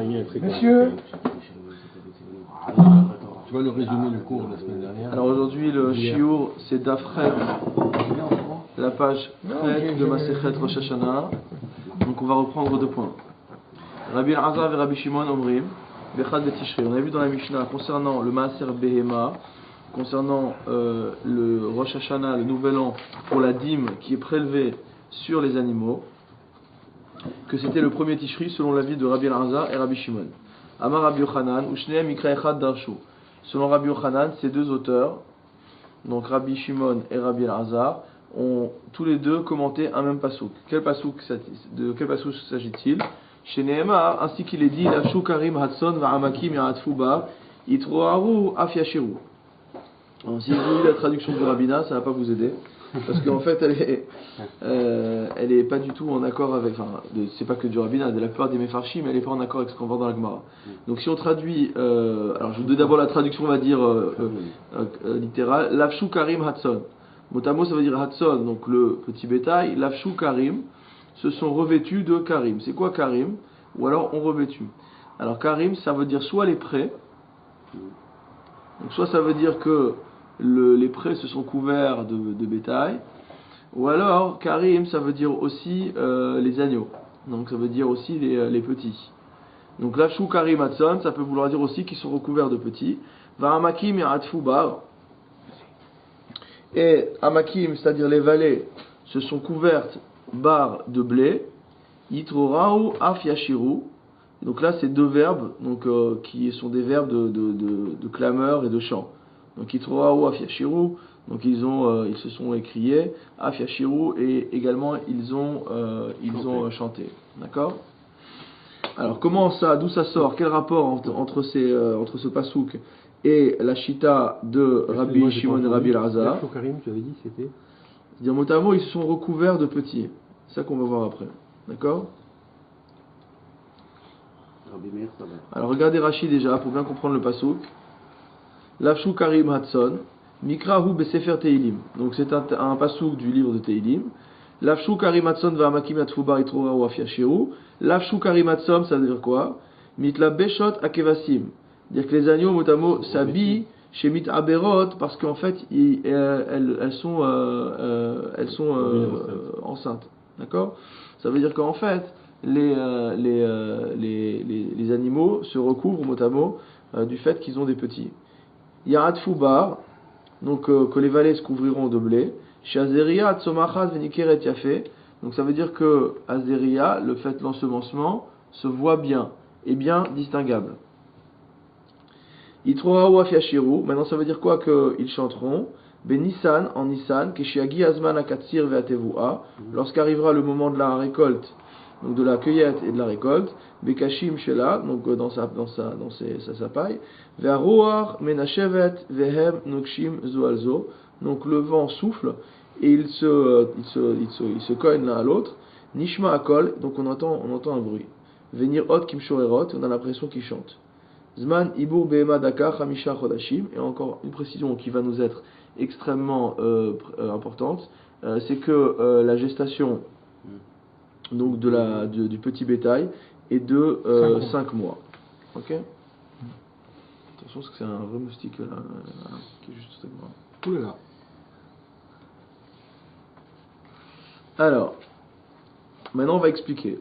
Monsieur. Tu vois le résumé du cours de la semaine dernière. Alors aujourd'hui le shiur c'est d'Afret, la page Chet de Masechet Rosh Hashanah. Donc on va reprendre 2 points. Rabbi Elazar et Rabbi Shimon Omrim, Bechad Betishri. On a vu dans la Mishnah concernant le Maaser Behema, concernant le Rosh Hashanah, le Nouvel An, pour la dîme qui est prélevée sur les animaux, que c'était le premier Tishri selon l'avis de Rabbi Elazar et Rabbi Shimon. Amar Rabbi Yochanan, Ushneem Mikra Echad Darshu. Selon Rabbi Yochanan, ces 2 auteurs, donc Rabbi Shimon et Rabbi Elazar, ont tous les 2 commenté un même pasouk. De quel pasouk s'agit-il? Chez Nehemar, ainsi qu'il est dit, Lafshu Karim Hatson Va'amakim Ya'atfu Ba Yitroaru Af Yashiru. Si vous lisez la traduction du rabbinat, ça ne va pas vous aider, parce qu'en fait elle est pas du tout en accord avec, c'est pas que du rabbinat, de la plupart des mefarshim, mais elle n'est pas en accord avec ce qu'on voit dans la Gemara. Donc si on traduit, alors je vous donne d'abord la traduction, on va dire littérale, Lafshu Karim Hatson. Motamo ça veut dire Hatson, donc le petit bétail, Lafshu Karim, se sont revêtus de Karim. C'est quoi Karim? Ou alors on revêtu. Alors Karim, ça veut dire soit les prés, donc soit ça veut dire que les prés se sont couverts de bétail, ou alors Karim, ça veut dire aussi les agneaux, donc ça veut dire aussi les petits. Donc Lafshu Karim Hatson, ça peut vouloir dire aussi qu'ils sont recouverts de petits. Va'amakim ya'atfu bar. Et Amakim, c'est-à-dire les vallées, se sont couvertes bar de blé. Yitroraou af yashiru. Donc là, c'est 2 verbes, donc qui sont des verbes de clameur et de chant. Donc Yitroraou af yashiru. Donc ils se sont écriés af yashiru et également ils ont chanté. D'accord? Alors comment ça, d'où ça sort? Quel rapport entre ce pasouk et la chita de Rabbi Shimon et Rabbi Elazar? Karim, tu avais dit, c'était C'est-à-dire, mot à mot, ils se sont recouverts de petits. C'est ça qu'on va voir après. D'accord? Alors regardez Rashi déjà, pour bien comprendre le pasouk. Lafshu Karim Hatson, Mikrahu Besefer Teilim. Donc c'est un pasouk du livre de Teilim. Lafshu Karim Hatson Va'amakim Yatfubar Itrora ou Afiashiru. Lafshu Karim Hatson, ça veut dire quoi? Mitla Beshot Akevasim. C'est-à-dire que les agneaux, mot à mot, s'habillent chez Mit-Aberot parce qu'en fait, elles sont enceintes. D'accord? Ça veut dire qu'en fait, les animaux se recouvrent, mot à mot, du fait qu'ils ont des petits. Ya'atfu bar, donc que les vallées se couvriront de blé. Chez Azeria, Tsomachat Venikeret Yafé. Donc ça veut dire que Azeria, le fait de l'ensemencement, se voit bien, et bien distinguable. Yitroaou af yashiru. Maintenant ça veut dire quoi? Qu'ils chanteront. Ben Nissan, en Nissan, Keshiagi Azman Akatsir Ve'atevua, lorsqu'arrivera le moment de la récolte, donc de la cueillette et de la récolte, Bekashim Shela, donc dans sa paille, Ve'aroar Menashevet Vehem Nokshim Zoalzo, donc le vent souffle et ils se cognent l'un à l'autre. Nishma Akol, donc on entend un bruit. Venir Hot Kimshorerot, on a l'impression qu'ils chantent. Zman Ibur Behema Dakar Hamisha Chodashim, et encore une précision qui va nous être extrêmement importante, c'est que la gestation donc du petit bétail est de 5 mois. Ok? Attention parce que c'est un vrai moustique là qui est juste avec moi. Oulala. Alors, maintenant on va expliquer.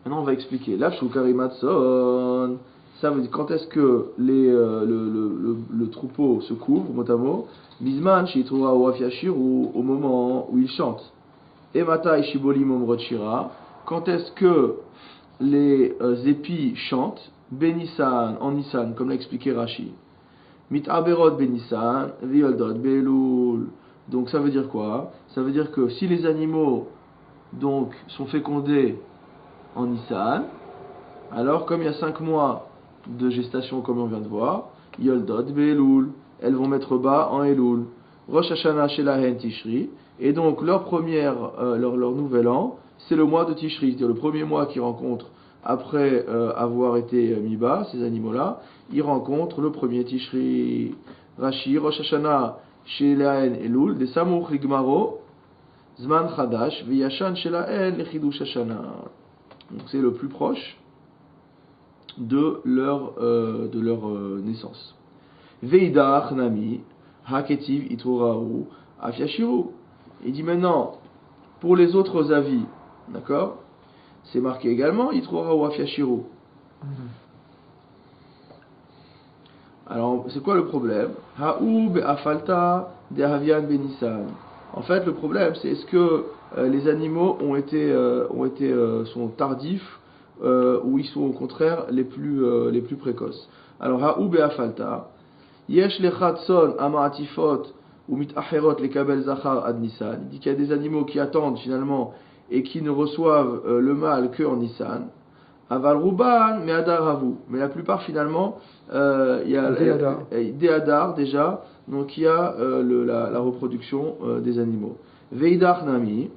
Lafshu Karimatson, ça veut dire quand est-ce que le troupeau se couvre, mot à mot, Bisman Shitroa ou Afiashiru, au moment où il chante. Et Matai Shibolim Omrochira, quand est-ce que les épis chantent, Benissan, en Nissan, comme l'a expliqué Rashi. Mit-Aberot Benissan, Violdot Belul. Donc ça veut dire quoi? Ça veut dire que si les animaux donc sont fécondés en Nissan, alors comme il y a 5 mois de gestation comme on vient de voir, Yoldot Be'elul, elles vont mettre bas en Elul. Rosh Hashanah Shelahen Tishri, et donc leur nouvel an, c'est le mois de Tishri, c'est-à-dire le premier mois qu'ils rencontrent après avoir été mis bas, ces animaux-là, ils rencontrent le premier Tishri. Rashi, Rosh Hashanah Shelahen Elul, des Samouch Ligmaro, Zman Chadash, V'yashan Shelahen Lechidush Hashanah. Donc c'est le plus proche de leur naissance. Veidach nami haketiv iturau afiashiru. Il dit maintenant, pour les autres avis, d'accord, c'est marqué également iturau afiashiru. Alors, c'est quoi le problème? Ha'u be'afalta de'havian be'nissan. En fait, le problème, c'est est-ce que les animaux sont tardifs ou ils sont au contraire les plus précoces. Alors, ha'u be'afalta, yesh lechatson ama'atifot ou mit'acherot lekabel zachar ad Nissan. Il dit qu'il y a des animaux qui attendent finalement et qui ne reçoivent le mâle que en Nissan. Aval Ruban, mais Adar Havu. Mais la plupart finalement, il y a des Adar déjà, donc il y a la reproduction des animaux. Veidach Nami,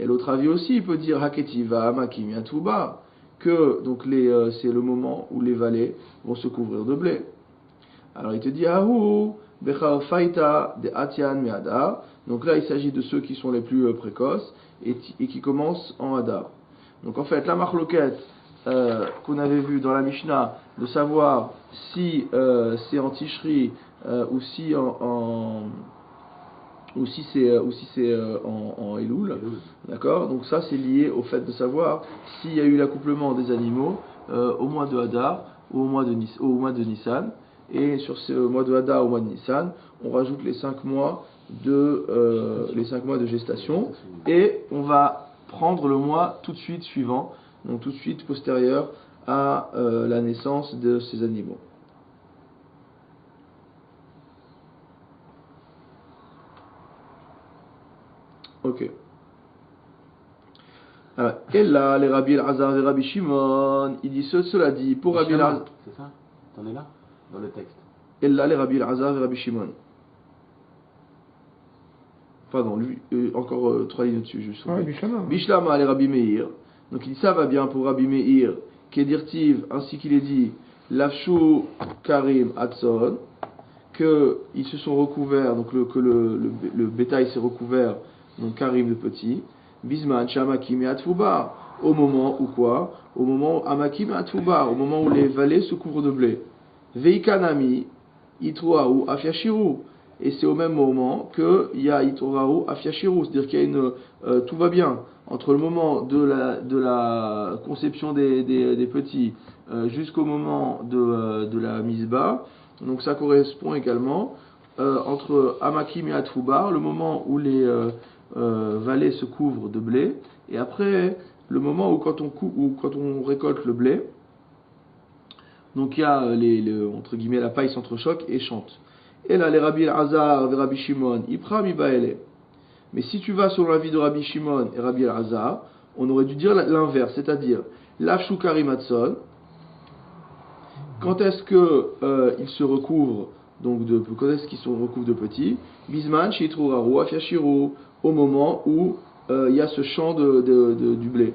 et l'autre avis aussi, il peut dire Haketiva, Makim, Yatuba, que donc c'est le moment où les vallées vont se couvrir de blé. Alors il te dit Ahu, Bechar Faita, de Atian, mais Adar. Donc là il s'agit de ceux qui sont les plus précoces et qui commencent en Adar. Donc en fait, la marloquette qu'on avait vue dans la Mishnah, de savoir si c'est en Tishri ou si c'est en Elul, d'accord? Donc ça c'est lié au fait de savoir s'il y a eu l'accouplement des animaux au mois de Hadar ou au mois de Nissan. Et sur ce mois de Hadar au mois de Nissan, on rajoute les 5 mois de gestation et on va prendre le mois tout de suite suivant, donc tout de suite postérieur à la naissance de ces animaux. Ok. Alors, et là, les Rabbi Elazar et Rabbi Shimon, il dit cela dit pour Rabbi Elazar. C'est ça? T'en es là? Dans le texte. Et là, les Rabbi Elazar et Rabbi Shimon. Pardon, lui, encore 3 lignes au-dessus, juste. Bishlama, les Rabbi Meir. Donc il dit ça va bien pour Rabbi Meir, Kedirtiv, ainsi qu'il est dit, Lafshu Karim Hatson, qu'ils se sont recouverts, donc que le bétail s'est recouvert, donc Karim le petit, Bisman, Shamakim et Atfuba, au moment où quoi? Au moment où Amakim et Atfuba, au moment où les vallées se couvrent de blé. Veikanami, Itruaou, Afiashiru. Et c'est au même moment qu'il y a Itoraou Afiashiru, c'est-à-dire qu'il y a tout va bien entre le moment de la conception des petits jusqu'au moment de la mise bas. Donc ça correspond également entre Amakim et Atfubar, le moment où les vallées se couvrent de blé, et après le moment où quand on récolte le blé, donc il y a entre guillemets la paille s'entrechoque et chante. Et là, les Rabbi Elazar et Rabbi Shimon, Ipra Mibaele. Mais si tu vas sur l'avis de Rabbi Shimon et Rabbi Elazar, on aurait dû dire l'inverse, c'est-à-dire Lafshu Karimatson. Quand est-ce qu'ils se recouvrent quand est-ce qu'ils se recouvrent de petits? Bisman Shitruraru Afiashiru, au moment où il y a ce champ du blé.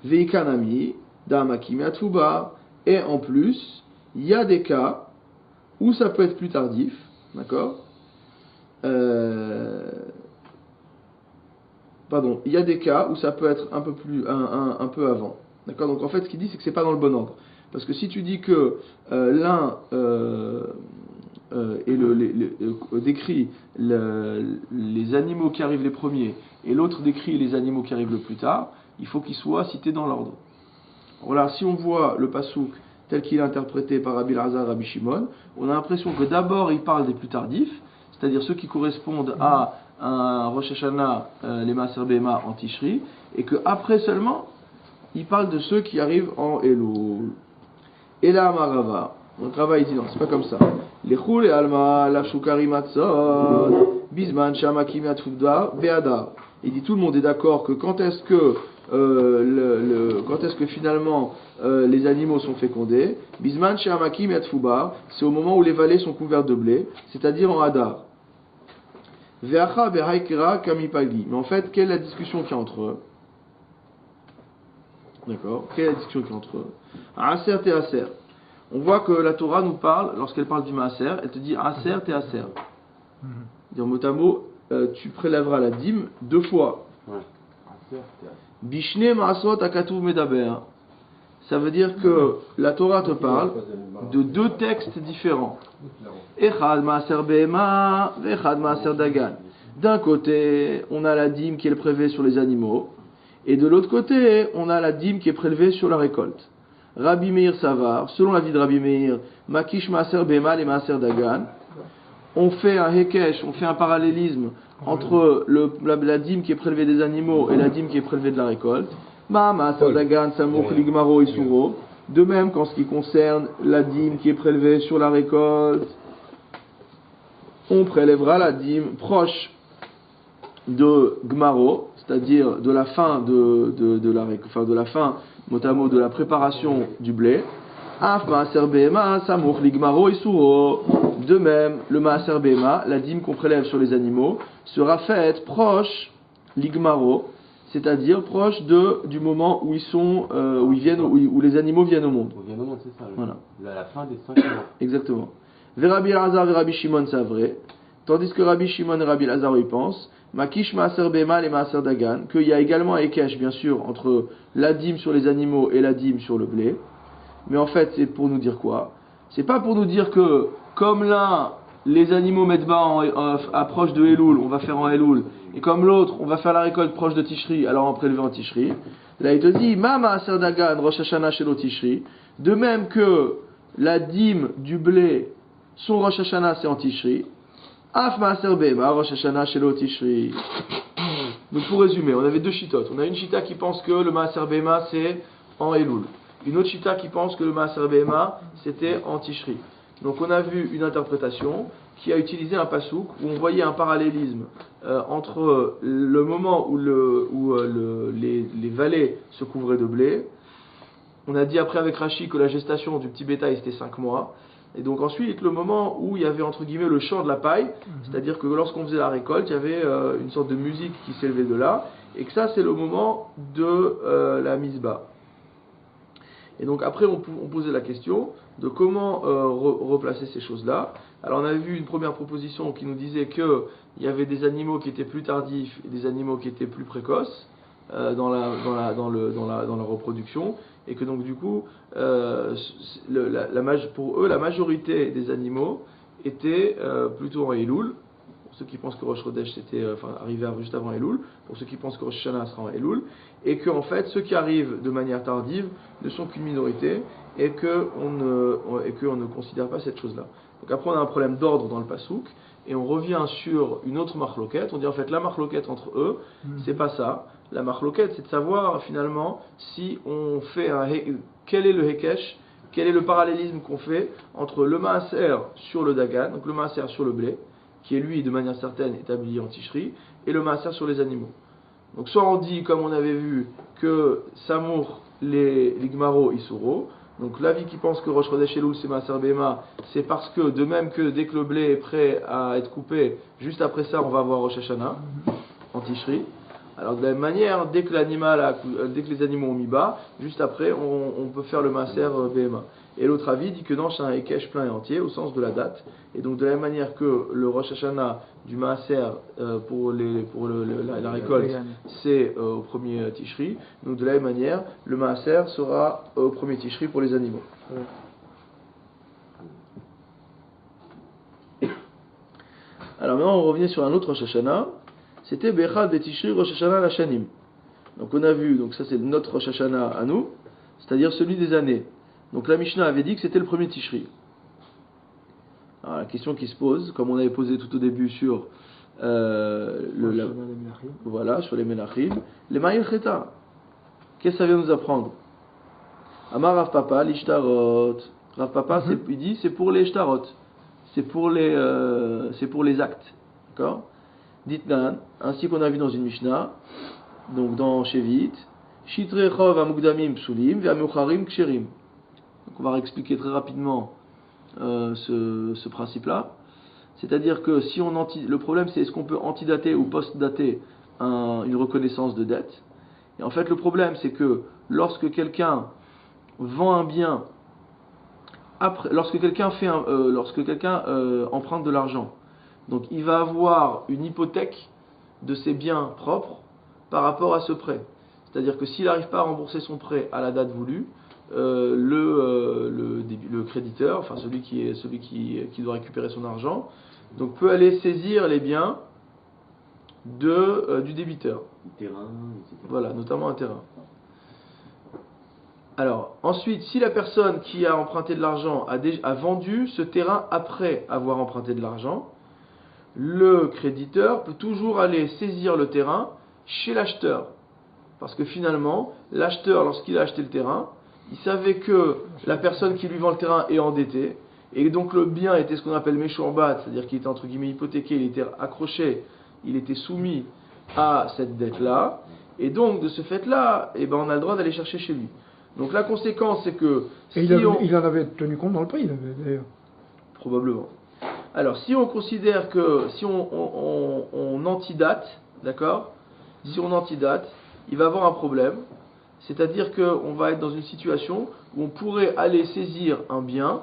Veikanami Damakim Atfuba. Et en plus, il y a des cas où ça peut être plus tardif, d'accord? Il y a des cas où ça peut être un peu avant, d'accord? Donc en fait, ce qu'il dit, c'est que c'est pas dans le bon ordre, parce que si tu dis que l'un décrit les animaux qui arrivent les premiers et l'autre décrit les animaux qui arrivent le plus tard, il faut qu'ils soient cités dans l'ordre. Voilà, si on voit le pasouk tel qu'il est interprété par Rabbi Elazar et Rabbi Shimon, on a l'impression que d'abord il parle des plus tardifs, c'est-à-dire ceux qui correspondent à un Rosh Hashanah, les Maaser Behema en Tishri, et qu'après seulement, il parle de ceux qui arrivent en Elul. Et là, Marava, donc Rava il dit non, c'est pas comme ça. Lechul et Alma, Lafshukari Matzot, Bisman, Shamakim, Yatfubda, Beada. Il dit tout le monde est d'accord que quand est-ce que finalement les animaux sont fécondés, Bisman Shamakim Yatfuba, c'est au moment où les vallées sont couvertes de blé, c'est-à-dire en Hadar. Veacha Behaikera Kamipagi. Mais en fait, quelle est la discussion qu'il y a entre eux? D'accord? Quelle est la discussion qu'il y a entre eux? Aser te Aser. On voit que la Torah nous parle, lorsqu'elle parle du Maaser, elle te dit Aser te Aser. Dire mot à mot, tu prélèveras la dîme 2 fois. Ouais. Bishne Maasot Akatuv Medaber. Ça veut dire que la Torah te parle de deux textes différents. Echad Maaser Behema, Echad Maaser Dagan. D'un côté, on a la dîme qui est prélevée sur les animaux, et de l'autre côté, on a la dîme qui est prélevée sur la récolte. Rabbi Meir Savar, selon l'avis de Rabbi Meir, Makish Maaser Behema et Maaser Dagan. On fait un hekesh, on fait un parallélisme entre la dîme qui est prélevée des animaux et la dîme qui est prélevée de la récolte. Maaser Dagan, Samouk, Ligmaro, Isuro. De même qu'en ce qui concerne la dîme qui est prélevée sur la récolte, on prélèvera la dîme proche de Gmaro, c'est-à-dire de la fin de la fin, mot à mot, de la préparation du blé. Af Maaser Behema, Samouk, Ligmaro, Isuro. De même, le Maaser Behema, la dîme qu'on prélève sur les animaux, sera faite proche Ligmaro, c'est-à-dire proche du moment où où les animaux viennent au monde. Ils viennent au monde, c'est ça. Voilà. La fin des 5 mois. Exactement. Rabbi Elazar et Rabbi Shimon, c'est vrai. Tandis que Rabbi Shimon et Rabbi Elazar, ils pensent, Makish Maaser Behema et Maaser Dagan, qu'il y a également un Ekesh, bien sûr, entre la dîme sur les animaux et la dîme sur le blé. Mais en fait, c'est pour nous dire quoi? C'est pas pour nous dire que, comme l'un, les animaux mettent bas à proche de Elul, on va faire en Elul, et comme l'autre, on va faire la récolte proche de Tishri, alors on prélever en Tishri. Là, il te dit, Ma Maaser Dagan, Rosh Hashanah Shelo Tishri. De même que la dîme du blé, son Rosh Hashanah, c'est en Tishri. Af Maaser Behema, Rosh Hashanah Shelo Tishri. Donc pour résumer, on avait deux chitotes. On a une chita qui pense que le Maaser Behema, c'est en Elul. Une autre chita qui pense que le Maaser Behema, c'était en Tishri. Donc on a vu une interprétation qui a utilisé un pasouk où on voyait un parallélisme entre le moment où les vallées se couvraient de blé. On a dit après avec Rashi que la gestation du petit bétail c'était 5 mois. Et donc ensuite le moment où il y avait entre guillemets le chant de la paille, c'est-à-dire que lorsqu'on faisait la récolte, il y avait une sorte de musique qui s'élevait de là, et que ça c'est le moment de la misbah. Et donc après on posait la question de comment replacer ces choses-là. Alors on avait vu une première proposition qui nous disait qu'il y avait des animaux qui étaient plus tardifs et des animaux qui étaient plus précoces dans la reproduction, et que donc du coup pour eux la majorité des animaux étaient plutôt en Elul. Pour ceux qui pensent que Rosh Chodesh arrivait juste avant Elul, pour ceux qui pensent que Rosh Hashanah sera en Elul, et que en fait ceux qui arrivent de manière tardive ne sont qu'une minorité, et qu'on ne considère pas cette chose-là. Donc après on a un problème d'ordre dans le pasouk, et on revient sur une autre marloquette. On dit en fait la marloquette entre eux, c'est pas ça. La marloquette, c'est de savoir finalement si on fait quel est le hekesh, quel est le parallélisme qu'on fait entre le maaser sur le dagan, donc le maaser sur le blé, qui est lui de manière certaine établi en Tishri, et le maaser sur les animaux. Donc soit on dit, comme on avait vu, que Samour, les Gmaro, Isuro. Donc l'avis qui pense que Rosh Chodesh Elul c'est Maaser Behema, c'est parce que de même que dès que le blé est prêt à être coupé, juste après ça on va avoir Rosh Hashanah, en Tishri. Alors de la même manière, dès que les animaux ont mis bas, juste après on peut faire le Maaser Behema. Et l'autre avis dit que non, c'est un Ekesh plein et entier au sens de la date. Et donc de la même manière que le Rosh Hashanah du Maaser pour la récolte, c'est au premier Tishri, donc de la même manière, le Maaser sera au premier Tishri pour les animaux. Alors maintenant on revient sur un autre Rosh Hashanah, c'était Bechad de Tishri Rosh Hashanah Lashanim. Donc on a vu, donc ça c'est notre Rosh Hashanah à nous, c'est-à-dire celui des années. Donc la Mishnah avait dit que c'était le premier Tishri. Alors la question qui se pose, comme on avait posé tout au début sur sur les Menachim, les Ma'il Cheta. Qu'est-ce que ça vient nous apprendre? Amar Rav Papa, l'Ishtarot. Rav Papa, il dit c'est pour les Ishtarot. C'est pour les actes. D'accord? Ditnan, ainsi qu'on a vu dans une Mishnah, donc dans Shevit, Shitre Chov Amugdamim Psulim, Ve'amucharim Ksherim. Donc on va expliquer très rapidement ce principe-là. C'est-à-dire que si le problème c'est est-ce qu'on peut antidater ou post-dater une reconnaissance de dette. Et en fait le problème c'est que lorsque quelqu'un vend un bien, lorsque quelqu'un emprunte de l'argent, donc il va avoir une hypothèque de ses biens propres par rapport à ce prêt. C'est-à-dire que s'il n'arrive pas à rembourser son prêt à la date voulue, le créditeur, enfin celui qui doit récupérer son argent, donc peut aller saisir les biens du débiteur. Le terrain, etc. Voilà, notamment un terrain. Alors, ensuite, si la personne qui a emprunté de l'argent a vendu ce terrain après avoir emprunté de l'argent, le créditeur peut toujours aller saisir le terrain chez l'acheteur. Parce que finalement, l'acheteur, lorsqu'il a acheté le terrain, il savait que la personne qui lui vend le terrain est endettée, et donc le bien était ce qu'on appelle méchourbat, c'est-à-dire qu'il était entre guillemets hypothéqué, il était accroché, il était soumis à cette dette-là, et donc de ce fait-là, eh ben, on a le droit d'aller chercher chez lui. Donc la conséquence, c'est que Et si il en avait tenu compte dans le prix, d'ailleurs. Probablement. Alors, si on considère que, si on antidate, d'accord? Si on antidate, il va avoir un problème. C'est-à-dire qu'on va être dans une situation où on pourrait aller saisir un bien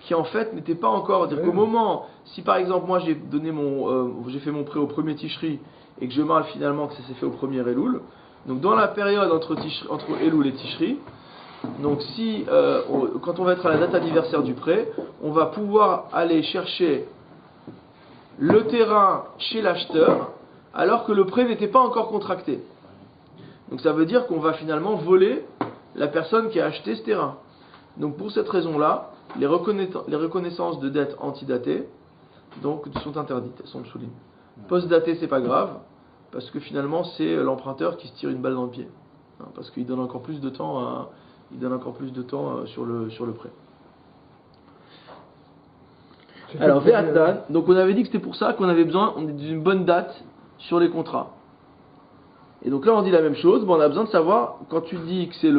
qui en fait n'était pas encore. C'est-à-dire qu'au moment, si par exemple moi j'ai fait mon prêt au premier Tishri et que je marre finalement que ça s'est fait au premier Elul, donc dans la période entre Elul et Tishri, donc si quand on va être à la date anniversaire du prêt, on va pouvoir aller chercher le terrain chez l'acheteur alors que le prêt n'était pas encore contracté. Donc ça veut dire qu'on va finalement voler la personne qui a acheté ce terrain. Donc pour cette raison-là, les reconnaissances de dettes antidatées donc, sont interdites, elles sont soulignées. Post-datées, c'est pas grave, parce que finalement c'est l'emprunteur qui se tire une balle dans le pied. Parce qu'il donne encore plus de temps, sur le prêt. Alors, Ve'atan, donc on avait dit que c'était pour ça qu'on avait besoin d'une bonne date sur les contrats. Et donc là on dit la même chose, on a besoin de savoir, quand tu dis que c'est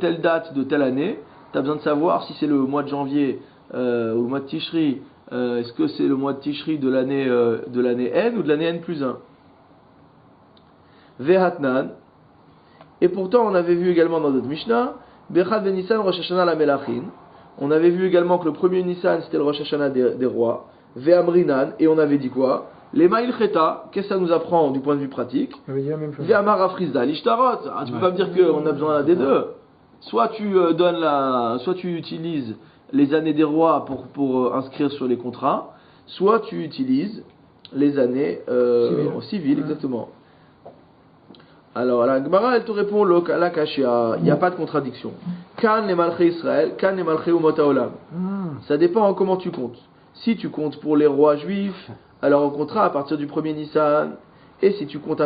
telle date de telle année, tu as besoin de savoir si c'est le mois de janvier ou le mois de Tishri, est-ce que c'est le mois de Tishri de l'année N ou de l'année N plus 1. Ve'atnan, et pourtant on avait vu également dans notre Mishnah, Bechad ve Nissan Rosh Hashanah la Melachin, on avait vu également que le premier Nissan c'était le Rosh Hashanah des rois, Ve'amrinan, et on avait dit quoi? Les Ma'il Cheta, qu'est-ce que ça nous apprend du point de vue pratique? Ve'amar Afrizda, l'Ishtarot. Tu peux pas me dire qu'on a besoin des deux. Soit tu utilises les années des rois pour inscrire sur les contrats, soit tu utilises les années civiles, exactement. Alors la Gemara elle te répond la kashia, il n'y a pas de contradiction. Kan les malchei Israël, kan les malchei umot haolam. Ça dépend en comment tu comptes. Si tu comptes pour les rois juifs, alors on comptera à partir du premier Nissan. Et si tu comptes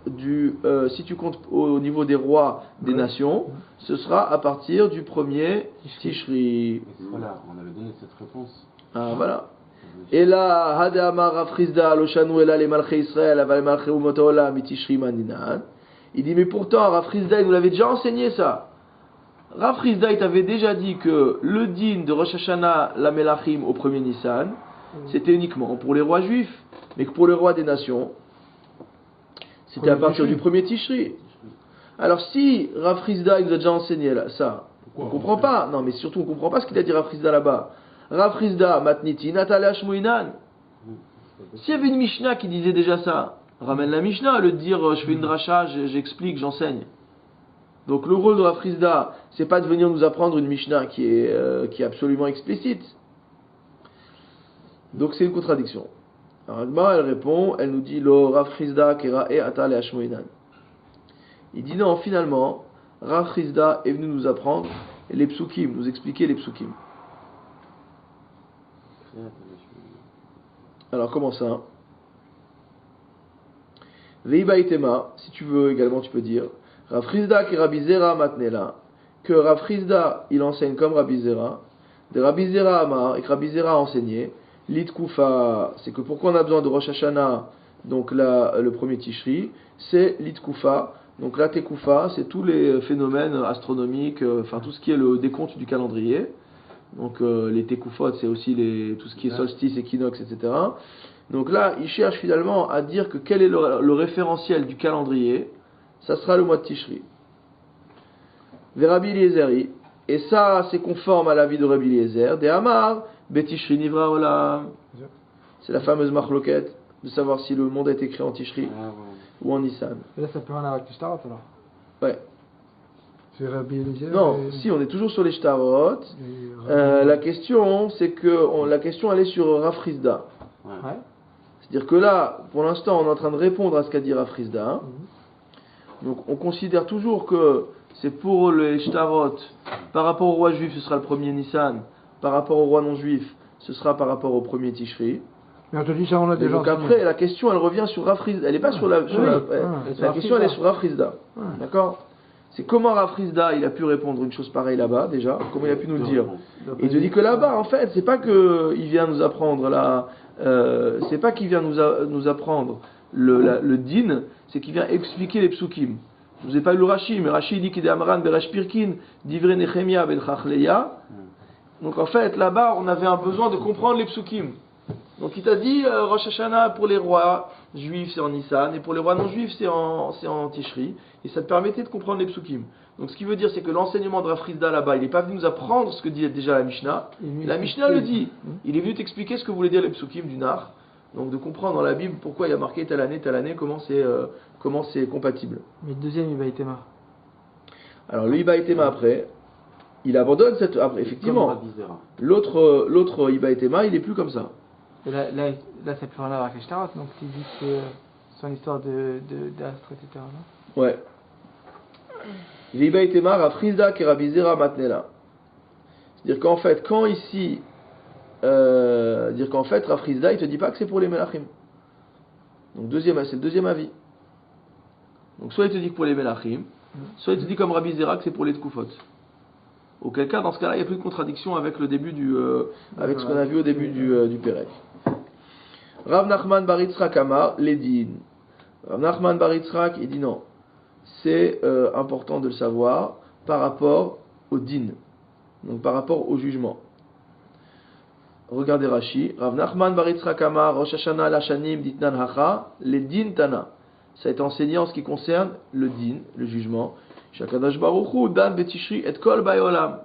si tu comptes au niveau des rois des nations, ce sera à partir du premier Tishri. Voilà, on avait donné cette réponse. Ah voilà. Et là, Hadamar Rafrizda Loshanu Ela les Malchei Israël, Aval Malchei Umot Haolam Mitishri Maninan. Il dit mais pourtant Rafrizda il nous l'avait déjà enseigné ça. Rafrizda il t'avait déjà dit que le din de Rosh Hashanah la Melachim au premier Nissan, c'était uniquement pour les rois juifs, mais que pour les rois des nations, c'était à partir du premier Tishri. Alors si Rafrizda il nous a déjà enseigné là, ça, on ne comprend pas. Non mais surtout on ne comprend pas ce qu'il a dit Rafrizda là-bas. Rafrizda matniti natale ashmuinan. S'il y avait une Mishnah qui disait déjà ça, ramène la Mishnah, le dire je fais une dracha, j'explique, j'enseigne. Donc le rôle de Rafrizda, c'est pas de venir nous apprendre une Mishnah qui est absolument explicite. Donc c'est une contradiction. Alors Agma elle répond, elle nous dit lo Rafrizda kera e atale ashmuinan. Il dit non, finalement, Rafrizda est venu nous apprendre les psukim, nous expliquer les psukim. Alors comment ça? Veibaitema, si tu veux également tu peux dire Rafrizda ki Rabbi Zera matnela, que Rafrizda il enseigne comme Rabbi Zera, de Rabbi Zera amar, et que Rabbi Zera a enseigné l'itkufa, c'est que pourquoi on a besoin de Rosh Hashanah, donc là le premier Tishri, c'est l'itkufa, donc la tekufa, c'est tous les phénomènes astronomiques, enfin tout ce qui est le décompte du calendrier. Donc les tekufot, c'est aussi tout ce qui est solstice, équinoxe, etc. Donc là, il cherche finalement à dire que quel est le référentiel du calendrier. Ça sera le mois de Tishri. Rabbi Eliezeri, et ça c'est conforme à l'avis de Rabbi Eliezer, de Amar, Betishri Nivra Olam. C'est la fameuse machloket de savoir si le monde a été créé en Tishri. ou en Nissan. Et là, ça peut rien avoir avec les Shtarot alors. Ouais. C'est Rabbi Eliezer. Non, si on est toujours sur les Shtarot, la question c'est que la question elle est sur Rav Chizda. Ouais. Ouais. C'est-à-dire que là, pour l'instant, on est en train de répondre à ce qu'a dit Rav Chizda. Donc on considère toujours que c'est pour les Shtarot, par rapport au roi juif, ce sera le premier Nissan, par rapport au roi non juif, ce sera par rapport au premier Tishri. Mais on te dit ça, on a Et déjà donc enseigné. après, la question elle revient sur Rav Chizda. Elle n'est pas sur la. Sur Oui. la question elle est sur Rav Chizda. Ouais. D'accord? C'est comment Rav Chizda il a pu répondre une chose pareille là-bas déjà, comment il a pu nous le dire. Et il te dit que là-bas, en fait, c'est pas qu'il vient nous apprendre là, c'est pas qu'il vient nous apprendre le din, c'est qu'il vient expliquer les psukim. Je vous ai pas lu Rashi, mais Rashi dit qu'il est Amran Berash Pirkin, d'Ivre Nechemia Ben Chachleya. Donc en fait, là-bas, on avait un besoin de comprendre les psukim. Donc il t'a dit Rosh Hashanah pour les rois juifs c'est en Nissan et pour les rois non juifs c'est en Tishri, et ça te permettait de comprendre les psukim. Donc ce qui veut dire c'est que l'enseignement de Rav Chizda là-bas, il n'est pas venu nous apprendre ce que dit déjà la Mishnah. La Mishnah le dit. Il est venu t'expliquer ce que voulait dire les psukim du Nar. Donc de comprendre dans la Bible pourquoi il y a marqué telle année, comment c'est compatible. Mais le deuxième, il va être Tema. Alors le Iba Etema après, il abandonne cette. Après, effectivement, l'autre Iba Etema, il est plus comme ça. Et là, ça peut rien avoir avec les Shtarot, donc tu dis que c'est son histoire d'astre, etc. Non Ouais. L'Iba Etema, Rav Chizda qui Rabbi Zera Matnela. C'est-à-dire qu'en fait, Rav Chizda, il te dit pas que c'est pour les Melachim. Donc c'est le deuxième avis. Donc soit il te dit que pour les Melachim, soit il te dit comme Rabbi Zera que c'est pour les Tkufot. Auquel cas, dans ce cas-là, il n'y a plus de contradiction avec le début avec ce qu'on a vu au début du Pérec. Rav Nachman Bar Yitzchak Amar, Ledin. Rav Nachman Bar Yitzchak, il dit non. C'est important de le savoir par rapport au din, donc par rapport au jugement. Regardez Rashi. Rav Nachman Bar Yitzchak Amar, Rosh Hashanah Lashanim Ditnan Hacha, Ledin Tana. Ça a été enseigné en ce qui concerne le din, le jugement. Shakadosh Baruch Hu Dan Betishri et Kol Bayolam.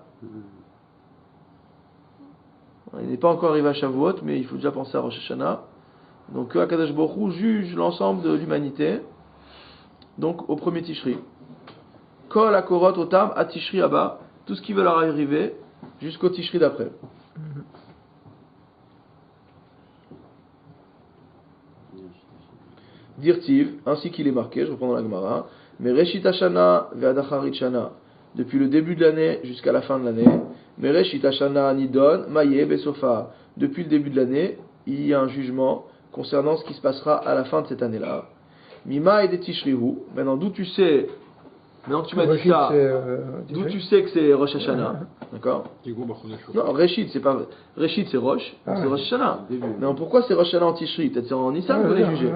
Il n'est pas encore arrivé à Shavuot, mais il faut déjà penser à Rosh Hashanah. Donc Akadosh Baruch Hu juge l'ensemble de l'humanité. Donc au premier Tishri. Kol Akorot Otam à Tishri Abba, tout ce qui va leur arriver jusqu'au Tishri d'après. Dirtiv, ainsi qu'il est marqué, je reprends dans la Gemara, mais Reshit Hashana ve'adacharit Shana, depuis le début de l'année jusqu'à la fin de l'année, mais Reshit Hashana Nidon, Maye Besofa, depuis le début de l'année, il y a un jugement concernant ce qui se passera à la fin de cette année-là. Mima et de Tishrihu, maintenant d'où tu sais, maintenant que tu m'as dit ça, d'où tu sais que c'est Rosh Hashanah, d'accord? Non, Reshit c'est pas, Reshit c'est Rosh, c'est Rosh Hashanah. Mais pourquoi c'est Rosh Hashanah en Tishri? Peut-être c'est en Nissan qu'on est jugé.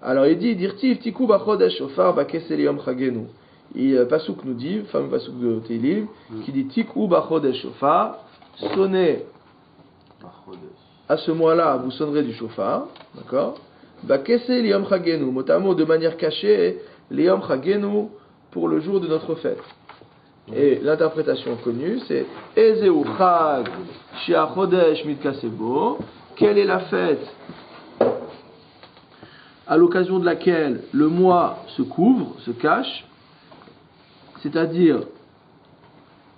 Alors il dit, Dirtiv Tiku Bachodesh Shofar Bakesel Yom Chagenu. Et Pasuk nous dit, fameux Pasuk de Teilim, qui dit Tiku Bachodesh Shofar, sonnez à ce mois-là, vous sonnerez du Shofar, d'accord? Bakesel Yom Chagenu, motamo de manière cachée, Yom Chagenu pour le jour de notre fête. Et l'interprétation connue, c'est Ezeu Chag Shia Chodesh Mitkasebo. Quelle est la fête à l'occasion de laquelle le mois se couvre, se cache, c'est-à-dire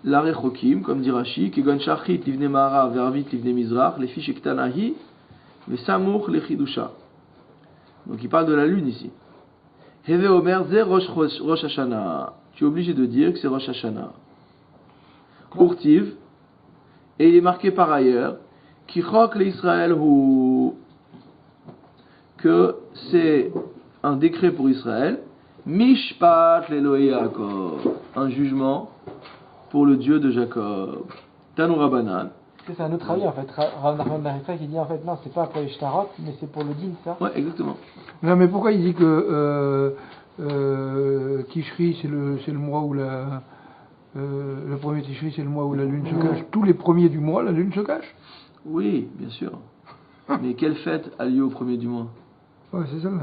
l'aré Chokim, comme dit Rashi, Kegon Shachit Livne Mara Vervit Livne Mizrach, les fiches Ektanahi, mais Samour les Chidusha. Donc il parle de la lune ici. Heve Omer Ze Rosh Hashanah. Tu es obligé de dire que c'est Rosh Hashanah. Urtiv, et il est marqué par ailleurs, Kichok le Israël hu, que c'est un décret pour Israël, Mishpat l'Elohei Yaakov, un jugement pour le Dieu de Jacob. Tanu Rabbanan. C'est un autre avis en fait. Rav Nachman Bar Yitzchak qui dit en fait non, c'est pas pour les Shtarot, mais c'est pour le din, ça. Ouais, exactement. Non, mais pourquoi il dit que Tishri c'est le mois où le premier Tishri c'est le mois où la lune se cache. Tous les premiers du mois la lune se cache. Oui, bien sûr. Mais quelle fête a lieu au premier du mois? Ouais, c'est ça. Là.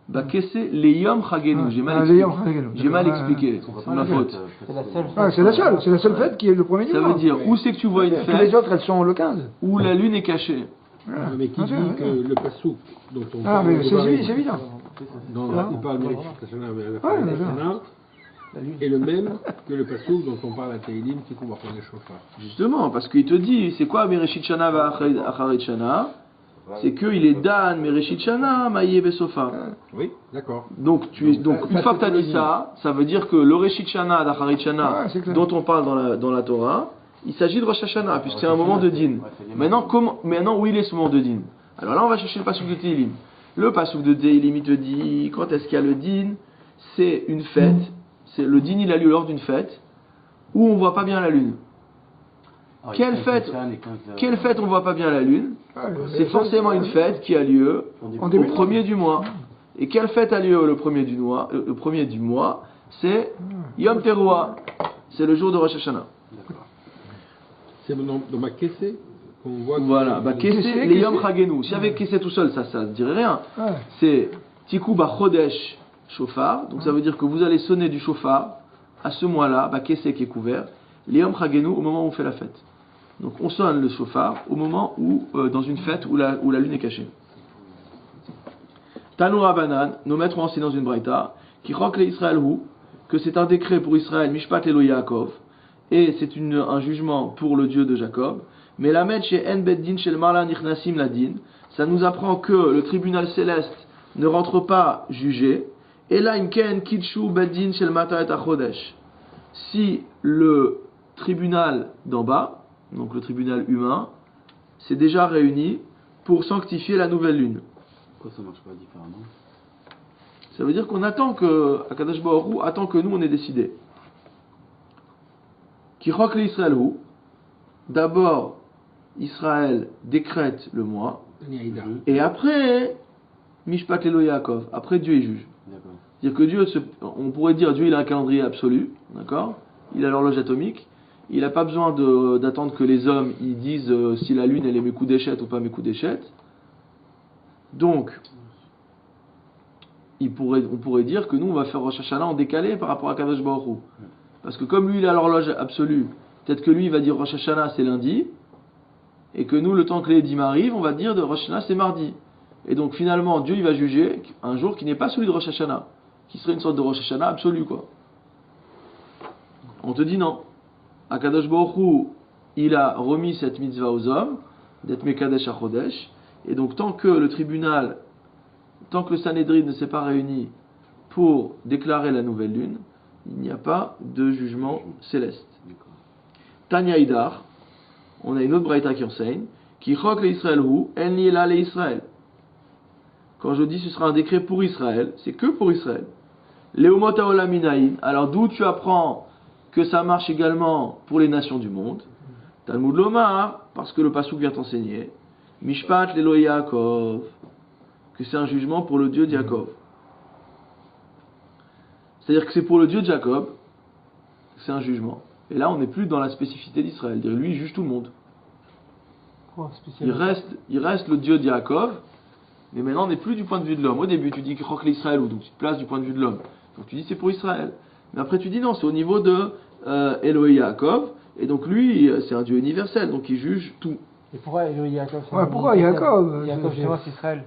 Bakesse Leyom Chagenu. J'ai mal expliqué. C'est ma faute. C'est la seule fête. C'est la seule fête qui est le premier du mois. Ça veut dire où c'est que tu vois une fête? Les autres elles sont le 15. Où la lune est cachée. Mais qui dit que le pasouk dont on Ah, parle, mais c'est évident. dont il parle de Shana, La lune. est le même que le pasouk dont on parle à Teilim qui qu'on va prendre les chauffards. Justement, parce qu'il te dit, c'est quoi Mereshit Shana Acharit Shana? C'est qu'il est Dan Mereshit Shana Maïe Besofa. Oui, d'accord. Donc, une fois que tu as dit ça, ça veut dire que le Reshit Shana d'Acharit Shana Ouais, c'est clair. dont on parle dans la Torah, il s'agit de Rosh Hashanah, puisque c'est un moment de din. Maintenant, où il est ce moment de din? Alors là, on va chercher le passouk de Teilim. Le passouk de Teilim, il te dit, quand est-ce qu'il y a le din? C'est une fête. Le din, il a lieu lors d'une fête où on voit pas bien la lune. Quelle fête on voit pas bien la lune? C'est forcément une fête qui a lieu au premier du mois. Et quelle fête a lieu le premier du mois? C'est Yom Teruah. C'est le jour de Rosh Hashanah. C'est dans ma Kessé qu'on voit. Voilà, Kessé, les Yom Chagenu. Si avec Kessé tout seul, ça ne dirait rien. Ouais. C'est Tikou Chodesh Shofar. Donc ça veut dire que vous allez sonner du shofar à ce mois-là, Kessé qui est couvert, les Yom Chagenu au moment où on fait la fête. Donc on sonne le shofar au moment où, dans une fête où la lune est cachée. Tanu Rabanan, nos maîtres ont enseigné dans une braïta, qui roque les Israël hu, que c'est un décret pour Israël, Mishpat Elo Yaakov, et c'est un jugement pour le Dieu de Jacob. Mais la met chez En Beddin chez le Marla Nichnasim Ladin, ça nous apprend que le tribunal céleste ne rentre pas juger. Et là, Imken Kidshu Beddin chez le Mataret Achodesh. Si le tribunal d'en bas, donc le tribunal humain, s'est déjà réuni pour sanctifier la nouvelle lune. Pourquoi ça marche pas différemment? Ça veut dire qu'on attend que Akadosh Baruch Hu attend que nous on ait décidé. Qui roque l'Israël hu. D'abord, Israël décrète le mois, et après, Mishpat Elo Yaakov. Après, Dieu y juge. D'accord. C'est-à-dire que Dieu, on pourrait dire Dieu il a un calendrier absolu, d'accord? Il a l'horloge atomique. Il n'a pas besoin d'attendre que les hommes ils disent si la lune elle est Mekudeshet ou pas Mekudeshet. Donc, on pourrait dire que nous on va faire Rosh Hashanah en décalé par rapport à Kadosh Baruch Hu. Parce que comme lui il a l'horloge absolue, peut-être que lui il va dire Rosh Hashanah c'est lundi, et que nous le temps que les dîmes arrivent, on va dire de Rosh Hashanah c'est mardi. Et donc finalement Dieu il va juger un jour qui n'est pas celui de Rosh Hashanah, qui serait une sorte de Rosh Hashanah absolu quoi. On te dit non. Akadosh Baruch Hu, il a remis cette mitzvah aux hommes, d'être Mekadesh HaChodesh, et donc tant que le Sanhédrin ne s'est pas réuni pour déclarer la nouvelle lune, il n'y a pas de jugement céleste. Tanya Idar, on a une autre braïta qui enseigne, qui chok le Israël hu, en li ela le Israël. Quand je dis ce sera un décret pour Israël, c'est que pour Israël. Leumot haolaminaïn, alors d'où tu apprends que ça marche également pour les nations du monde? Talmud Lomar, parce que le pasuk vient t'enseigner, Mishpat Lelo Yaakov, que c'est un jugement pour le Dieu de Jacob. C'est-à-dire que c'est pour le Dieu de Jacob, c'est un jugement. Et là, on n'est plus dans la spécificité d'Israël. Lui, il juge tout le monde. Il reste le Dieu de Jacob, mais maintenant, on n'est plus du point de vue de l'homme. Au début, tu dis que Chok l'Israël, ou donc tu te places du point de vue de l'homme. Donc tu dis c'est pour Israël. Mais après, tu dis non, c'est au niveau de Elohé Yaakov, et donc lui, c'est un Dieu universel, donc il juge tout. Et pourquoi Yaakov? Pourquoi Yaakov? Yaakov, c'est Israël.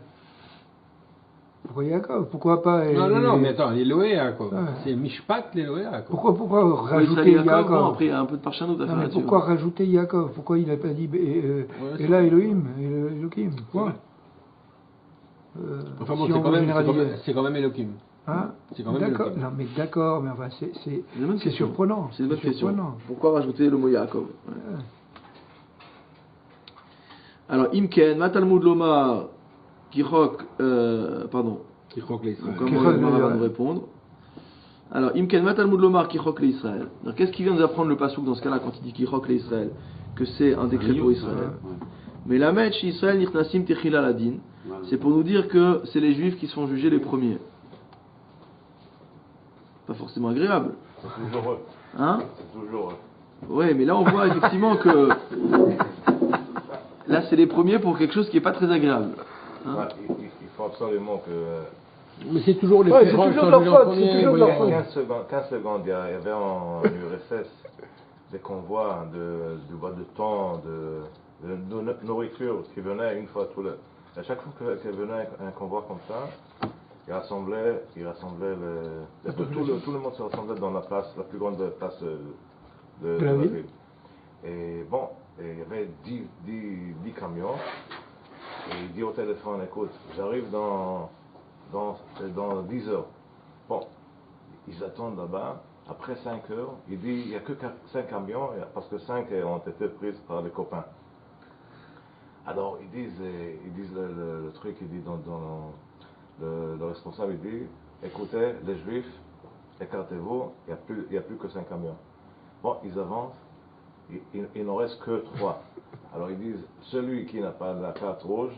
Pourquoi Yaakov? Pourquoi pas Non, mais attends, l'Elohé Yaakov. C'est Mishpat l'Elohé Yaakov. Pourquoi rajouter Yaakov? Après, il y a un peu de parchanout à faire là-dessus. Pourquoi rajouter Yaakov? Pourquoi il n'a pas dit et là Elohim, Elohim? Quoi? Enfin bon, si c'est quand même Elohim. Hein? C'est quand même d'accord. Elohim. Non mais d'accord, mais enfin c'est surprenant. C'est une bonne question. Pourquoi rajouter le mot Yaakov? Alors, Imken, Matalmud Lomar, Kichok, Kichok l'Israël. Comment on va nous répondre? Alors, Imken, Matalmud Lomar, Kichok l'Israël. Alors, qu'est-ce qui vient nous apprendre le passouk dans ce cas-là quand il dit Kichok l'Israël? Que c'est un décret pour Israël. Mais la Metch Israël Nichnasim Techila Ladin, c'est pour nous dire que c'est les Juifs qui sont jugés les premiers. Pas forcément agréable. C'est toujours eux. Hein? C'est toujours eux. Ouais, mais là on voit effectivement que là c'est les premiers pour quelque chose qui n'est pas très agréable. Hein? Ouais, il faut absolument que. Mais c'est toujours les c'est toujours leur faute, c'est toujours leur faute. 15 secondes, il y avait en URSS des convois de bois de thon, de nourriture qui venait une fois tous les. À chaque fois qu'il venait un convoi comme ça, il rassemblait tout le monde se rassemblait dans la place, la plus grande place de la ville. Et bon, et il y avait 10 camions. Et il dit au téléphone, écoute, j'arrive dans 10 heures. Bon, ils attendent là-bas. Après 5 heures, il dit, il n'y a que 5 camions, parce que 5 ont été pris par les copains. Alors, ils disent le truc, il dit le responsable, il dit, écoutez, les Juifs, écartez-vous, il n'y a plus que 5 camions. Bon, ils avancent, il n'en reste que 3. Alors, ils disent, celui qui n'a pas la carte rouge,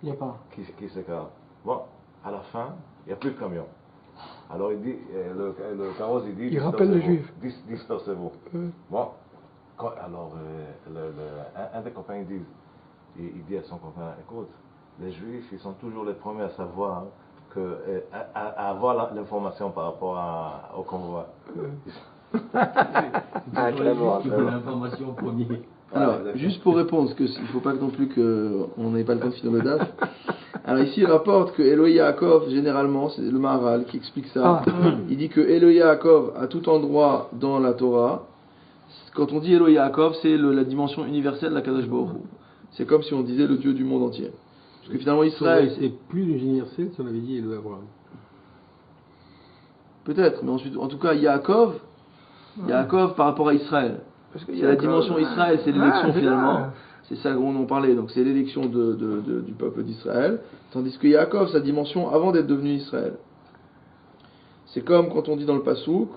Il n'y a pas. qui s'écarte. Bon, à la fin, il n'y a plus de camions. Alors il dit, le carrosse il dit, Il rappelle les Juifs. Dispersez-vous. Bon, alors un des copains il dit à son copain, écoute, les Juifs ils sont toujours les premiers à savoir à avoir l'information par rapport au convoi. L'information premier. Alors, juste pour répondre, parce qu'il ne faut pas non plus qu'on n'ait pas le temps de finir le DAF. Alors ici, il rapporte que Elohim Yaakov, généralement, c'est le Maharal qui explique ça. Il dit que Elohim Yaakov, à tout endroit dans la Torah, quand on dit Elohim Yaakov, c'est la dimension universelle de la Kadosh Baruch Hu. C'est comme si on disait le Dieu du monde entier. Parce que finalement, Israël... C'est plus universel si on avait dit Elohim Abraham. Peut-être, mais ensuite, en tout cas, Yaakov par rapport à Israël. C'est la dimension Israël, c'est l'élection finalement. C'est ça dont on parlait, donc c'est l'élection du peuple d'Israël. Tandis que Yaakov, sa dimension avant d'être devenu Israël. C'est comme quand on dit dans le Passouk,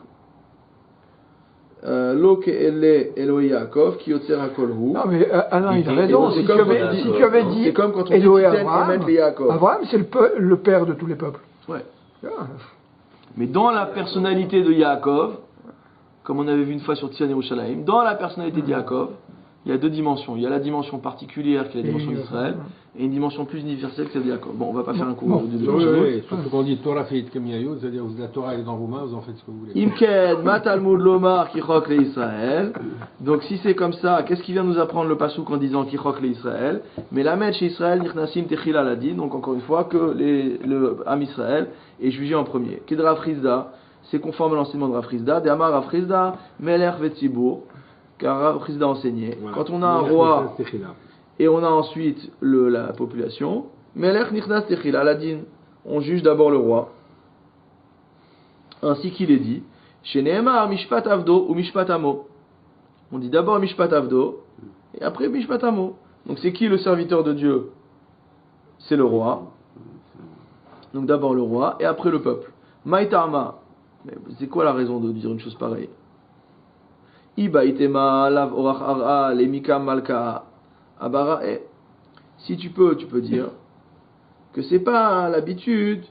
Lo ke'ele Elohim Yaakov, ki yotzer hakol hu. Non mais Alain, il a raison. Si tu avais dit c'est comme quand on dit Elohim Titen Emet le Yaakov. Abraham, c'est le père de tous les peuples. Ouais. Ah. Mais dans la personnalité de Yaakov, comme on avait vu une fois sur Tzion Yerushalayim, dans la personnalité de Yaakov, il y a 2 dimensions. Il y a la dimension particulière qui est la dimension d'Israël, et une dimension plus universelle qui est celle de Yaakov. Bon, on va pas faire un cours de dimension. Oui, surtout quand on dit Torah fait Kamiyayot, c'est-à-dire la Torah est dans vos mains, vous en faites ce que vous voulez. Imken, Matalmud Lomar, Kichok le Israël. Donc si c'est comme ça, qu'est-ce qui vient nous apprendre le Passouk en disant Kichok le Israël? Mais la Med chez Israël, Nichnasim Techila l'a dit, donc encore une fois que le Ham Israël est jugé en premier. Kedra Frizda, c'est conforme à l'enseignement de Rav Frizda. De Amar Rav Frizda, Melech Vetzibur, car Rav Frizda enseignait. Voilà. Quand on a un roi et on a ensuite la population, Melech Nichnas Techila Aladin, on juge d'abord le roi. Ainsi qu'il est dit, chez Nehemar Mishpat Avdo ou Mishpat Amo. On dit d'abord Mishpat Avdo et après Mishpat Amo. Donc c'est qui le serviteur de Dieu? C'est le roi. Donc d'abord le roi et après le peuple. Maïtama. Mais c'est quoi la raison de dire une chose pareille? Iba itema lav orach ara lemika malka abara. Si tu peux dire que c'est pas l'habitude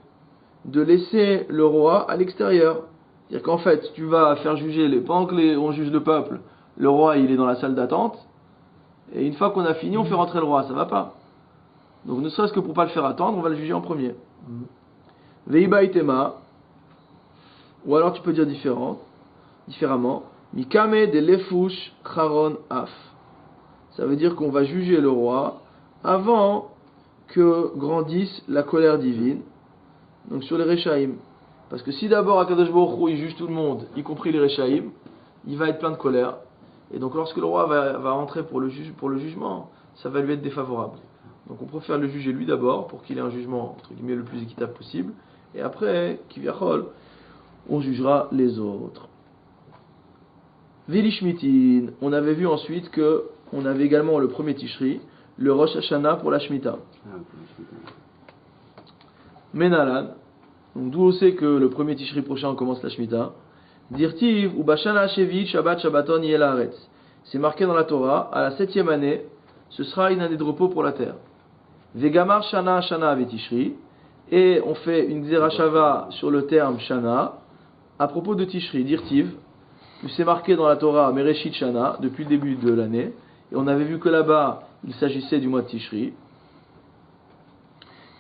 de laisser le roi à l'extérieur. C'est-à-dire qu'en fait, tu vas faire juger pendant on juge le peuple, le roi il est dans la salle d'attente, et une fois qu'on a fini, on fait rentrer le roi, ça va pas. Donc ne serait-ce que pour pas le faire attendre, on va le juger en premier. Veiba itema. Ou alors tu peux dire différemment, Mikame de lefush charon af. Ça veut dire qu'on va juger le roi avant que grandisse la colère divine. Donc sur les Rechaïm. Parce que si d'abord Akadosh Baruch Hu il juge tout le monde, y compris les Rechaïm, il va être plein de colère. Et donc lorsque le roi va rentrer pour le jugement, ça va lui être défavorable. Donc on préfère le juger lui d'abord pour qu'il ait un jugement entre guillemets le plus équitable possible. Et après, Kivyachol, on jugera les autres. Vilishmitin, on avait vu ensuite que on avait également le premier Tishri, le Rosh Hashanah pour la Shemitah. Menalan, donc d'où on sait que le premier Tishri prochain on commence la Shemitah. Dirtiv ou Bashana Shevit Shabbat Shabbaton Yelaretz. C'est marqué dans la Torah, à la 7e année, ce sera une année de repos pour la terre. Vegamar Shana Shana Vetishri, et on fait une Xerashava sur le terme Shana. À propos de Tishri, Dirtiv, c'est marqué dans la Torah Mereshit Shana, depuis le début de l'année, et on avait vu que là-bas, il s'agissait du mois de Tishri.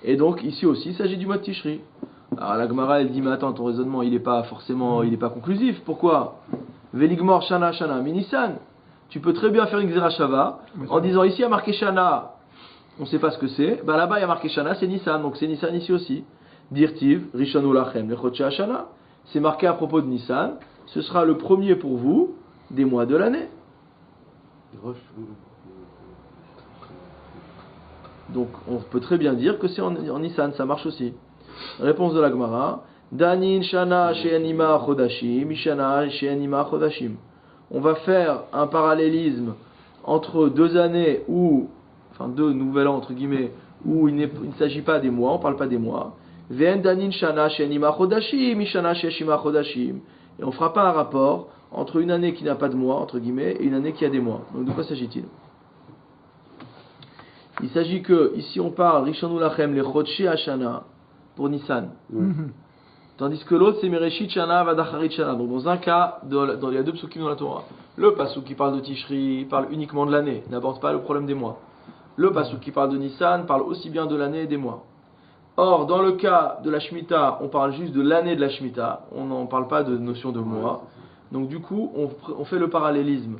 Et donc, ici aussi, il s'agit du mois de Tishri. Alors la Gemara, elle dit, mais attends, ton raisonnement, il n'est pas conclusif. Pourquoi? Veligmor Shana Shana Minisan. Tu peux très bien faire une Xerashava en disant ici il y a marqué Shana, on ne sait pas ce que c'est. Bah là-bas il y a marqué Shana, c'est Nissan, donc c'est Nissan ici aussi. Dirtiv, Rishonu Lachem, Lechotshe Shana. C'est marqué à propos de Nissan, ce sera le premier pour vous des mois de l'année. Donc on peut très bien dire que c'est en Nissan, ça marche aussi. Réponse de la Gemara. Danin Shana She'enima Chodashim, Mishana She'enima Chodashim. On va faire un parallélisme entre 2 années où, enfin 2 nouvel an entre guillemets, où il ne s'agit pas des mois, on ne parle pas des mois. Ve'en Danin Shana She'enima Chodashim, Mishana She'eshima Chodashim. Et on ne fera pas un rapport entre une année qui n'a pas de mois, entre guillemets, et une année qui a des mois. Donc de quoi s'agit-il? Il s'agit que, ici on parle, Rishonu Lachem, les Chodshe Hashana, pour Nissan. Tandis que l'autre c'est Mereshit Shana, Vadacharit Shana. Donc dans un cas, il y a 2 psukim dans la Torah. Le pasuk qui parle de Tishri parle uniquement de l'année, n'aborde pas le problème des mois. Le pasuk qui parle de Nissan parle aussi bien de l'année et des mois. Or, dans le cas de la Shemitah, on parle juste de l'année de la Shemitah, on n'en parle pas de notion de mois. Donc du coup, on fait le parallélisme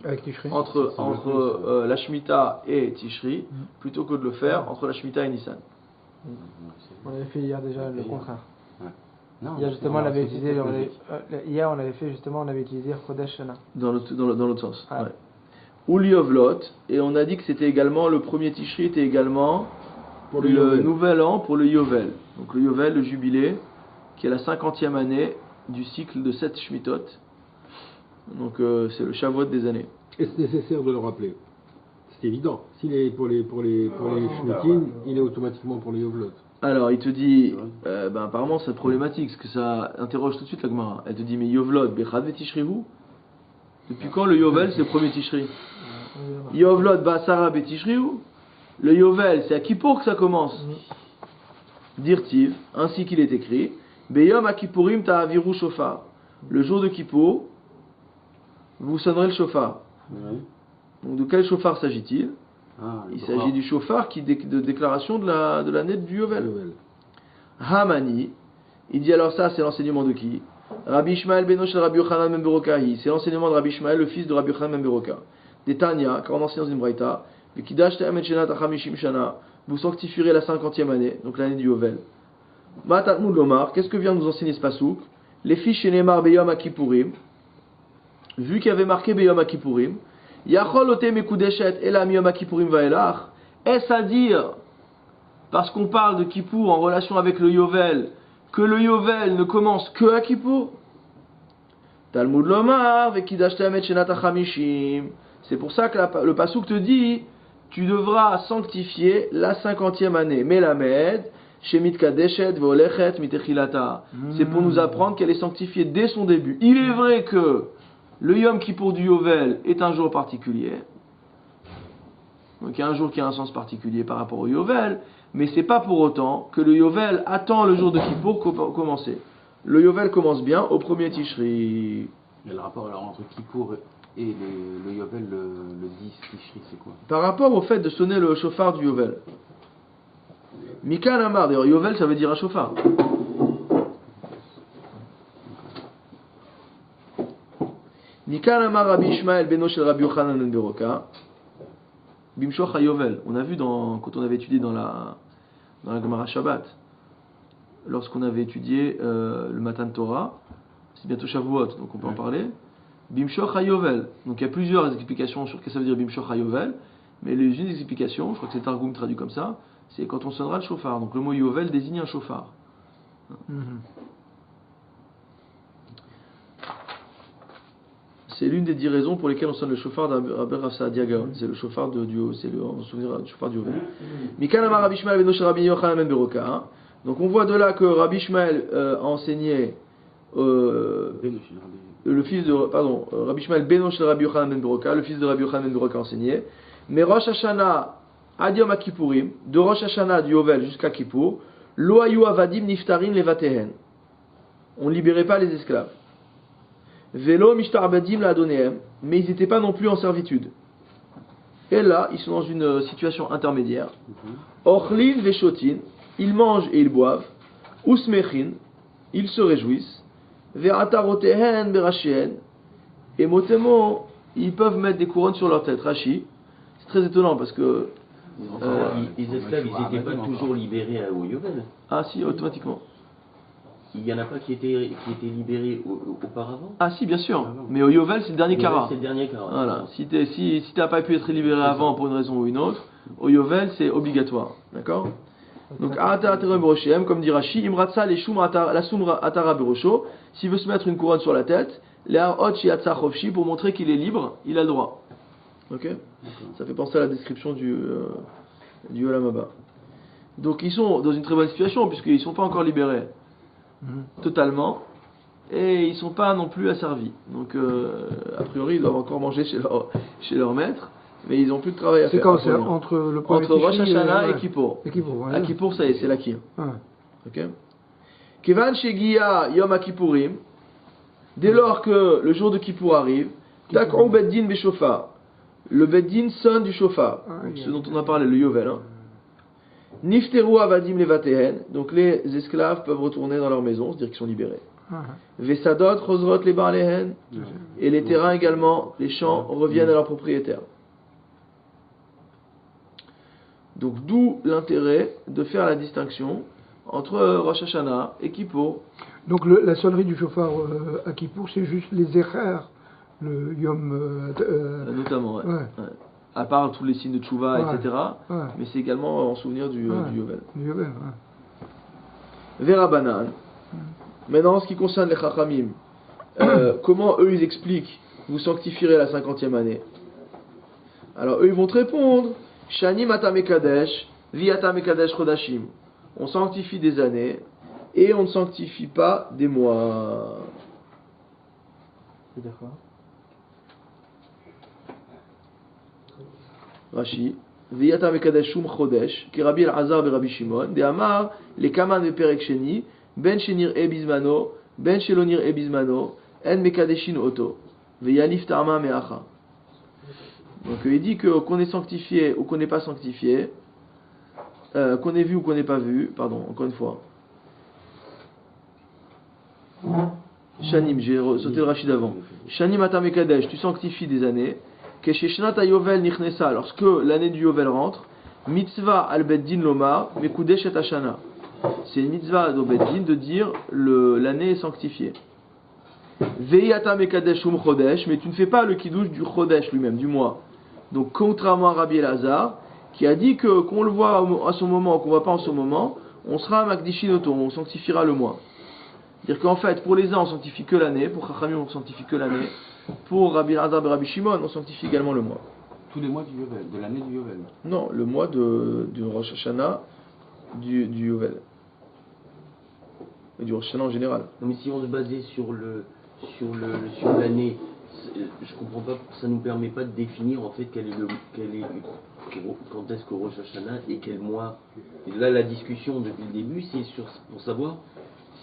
entre la Shemitah et Tishri, plutôt que de le faire entre la Shemitah et Nissan. On avait fait hier déjà le contraire. Non, Hier justement on avait utilisé hier on avait fait justement on avait utilisé Chodesh Shana. Dans l'autre sens. Ah. Ouais. Ou l'Yovlot, et on a dit que c'était également le premier Tishri était également pour le nouvel an pour le Yovel. Donc le Yovel, le jubilé, qui est la 50e année du cycle de 7 Shmitot. Donc c'est le Shavuot des années. Est-ce nécessaire de le rappeler? C'est évident. S'il est pour les Shmitin, il est automatiquement pour les Yovlot. Alors il te dit, apparemment c'est problématique, parce que ça interroge tout de suite la Gemara. Elle te dit, mais Yovlot, Bechad Vetishrihu? Depuis quand le Yovel c'est le premier Tishri? Yovlot, Basara Betishrihu? Le Yovel c'est à Kippour que ça commence. Dirtiv, ainsi qu'il est écrit, Beyom Akipurim Ta'aviru Shofar. Le jour de Kippour, vous sonnerez le shofar. Donc de quel shofar s'agit-il? Il s'agit du shofar de déclaration de l'année du Yovel. Hamani, il dit alors ça c'est l'enseignement de qui? Rabbi Ishmael beno shel Rabbi Yochanan ben Berokahi, c'est l'enseignement de Rabbi Ishmael, le fils de Rabbi Yochanan ben Beroka. Des Tanya, car on enseigne dans une braïta, V'kidash ta'em et shenat achamishim shana, vous sanctifierez la 50e année, donc l'année du Yovel. Matatmud lomar, qu'est-ce que vient nous enseigner ce pasouk? Les fiches chez Neymar beyom akipurim, vu qu'il y avait marqué beyom akipurim, Yachol ote mekudeshet elam yom akipurim vaelach, est-ce à dire, parce qu'on parle de Kippour en relation avec le Yovel, que le Yovel ne commence que à Kippour? Talmud lomar, vekidash ta'amet shenat achamishim. C'est pour ça que le pasouk te dit, tu devras sanctifier la 50e année. Melamed, shemit kadeshet veolechet mitechilata. C'est pour nous apprendre qu'elle est sanctifiée dès son début. Il est vrai que le Yom Kippour du Yovel est un jour particulier. Donc il y a un jour qui a un sens particulier par rapport au Yovel, mais c'est pas pour autant que le Yovel attend le jour de Kippour commencer. Le Yovel commence bien au premier Tishri. Il y a le rapport alors entre Kippour et le Yovel, le 10 Tishri, c'est quoi? Par rapport au fait de sonner le shofar du Yovel. Mikan Amar, d'ailleurs Yovel ça veut dire un shofar. Mikan Amar Rabbi Ishmael beno shel Rabbi Yochanan ben Beroka. Bimshoch HaYovel. On a vu quand on avait étudié dans la Gemara Shabbat, lorsqu'on avait étudié le Matan Torah, c'est bientôt Shavuot, donc on peut en parler. Bimshoch HaYovel. Donc il y a plusieurs explications sur ce que ça veut dire Bimshoch HaYovel, mais une des explications, je crois que c'est Targum traduit comme ça, c'est quand on sonnera le shofar. Donc le mot Yovel désigne un shofar. C'est l'une des 10 raisons pour lesquelles on sonne le shofar d'Rabbi Rav Saadia Gaon. C'est le shofar on se souvient du shofar du Yovel. Mikan Amar Rabbi Ishmael beno shel Rabbi Yochanan ben Beroka. Donc on voit de là que Rabbi Ishmael a enseigné le fils de Rabbi Ishmael beno shel Rabbi Yochanan ben Beroka, le fils de Rabbi Yochanan ben Beroka a enseigné. Mais Rosh Hashanah ad Yom HaKippurim, de Rosh Hashanah du Yovel jusqu'à Kippour, lo hayu avadim niftarin levatehen. On ne libérait pas les esclaves. Velo mishtarbadim la adonehem, mais ils n'étaient pas non plus en servitude. Et là, ils sont dans une situation intermédiaire. Ochlin veshotin, ils mangent et ils boivent. Usmechin, ils se réjouissent. Ve'atarotehen berachien, et motemo, ils peuvent mettre des couronnes sur leur tête. Rashi, c'est très étonnant parce que... Les esclaves, ils n'étaient pas toujours libérés au Yovel. Ah si, automatiquement. Il n'y en a pas qui étaient libérés auparavant. Ah si, bien sûr. Mais au Yovel, c'est le dernier Kara. C'est le dernier Kara. Voilà. Si t'as pas pu être libéré avant pour une raison ou une autre, au Yovel, c'est obligatoire. D'accord? Donc, comme dit Rashi, Imratsa les shum la sumra atara berosho, s'il veut se mettre une couronne sur la tête, pour montrer qu'il est libre, il a le droit. Ok? Ça fait penser à la description du Olam Haba. Donc ils sont dans une très bonne situation puisqu'ils ne sont pas encore libérés totalement et ils ne sont pas non plus asservis. Donc a priori ils doivent encore manger chez leur maître, mais ils n'ont plus de travail à faire. C'est quand c'est entre le premier Entre Rosh Tishri Hashanah et Kippour. Ouais. À Kippour, ça y est, c'est l'Akir. Ouais. Ok? Kevan Shegia Yom HaKippourim, dès lors que le jour de Kippour arrive, Tak'u Beddin Beshofar. Le Beddin sonne du chauffard, ce dont on a parlé, le Yovel. Nifteru Avadim Levatehen, donc les esclaves peuvent retourner dans leur maison, c'est-à-dire qu'ils sont libérés. Vesadot Chosrot les Barlehen, et les terrains également, les champs reviennent à leurs propriétaires. Donc d'où l'intérêt de faire la distinction entre Rosh Hashanah et Kippour. Donc la sonnerie du chauffard à Kippour, c'est juste les erreurs, le Yom... notamment, ouais. Ouais. Ouais. À part tous les signes de Tchouva, Ouais. etc. Ouais. Mais c'est également en souvenir du Yovel. Du Yovel, ouais. Vera Banan. Maintenant, en ce qui concerne les Chachamim, comment eux ils expliquent vous sanctifierez la 50e année? Alors eux ils vont te répondre Shani Matamekadesh, Viatamekadesh Chodashim. On sanctifie des années et on ne sanctifie pas des mois. D'accord. Rashi, Viyata Mekadesh Shum Chodesh, qui Rabbi El-Azar Rabbi Shimon, de Amar, les Kaman de Perek Sheni, Ben Shenir Ebizmano, Ben Shelonir Ebizmano, En Mekadeshin Oto, Veyalif Tarma Meacha. Donc il dit que qu'on est sanctifié ou qu'on n'est pas sanctifié, qu'on est vu ou qu'on n'est pas vu, pardon, encore une fois. Shanim, j'ai sauté le Rachid avant. Shanim Ata Mekadesh, tu sanctifies des années. Keshishnata Yovel Nichnesa, lorsque l'année du Yovel rentre, mitzvah al beddin lomar, mekudesh et hashana. C'est une mitzvah au beddin de dire l'année est sanctifiée. Veiyata mekadesh chodesh, mais tu ne fais pas le kiddush du chodesh lui-même, du mois. Donc contrairement à Rabbi Elazar, qui a dit que qu'on le voit à ce moment ou qu'on ne voit pas en ce moment, on sera makdishinoto, on sanctifiera le mois. C'est-à-dire qu'en fait, pour les uns on sanctifie que l'année, pour Chachamim on sanctifie que l'année. Pour Rabbi Elazar et Rabbi Shimon, on sanctifie également le mois. Tous les mois du Yovel, de l'année du Yovel. Non, le mois du Rosh Hashanah du Yovel. Et du Rosh Hashanah en général. Non, mais si on se basait sur l'année, je comprends pas, ça nous permet pas de définir en fait quand est-ce que Rosh Hashanah et quel mois. Et là, la discussion depuis le début, c'est pour savoir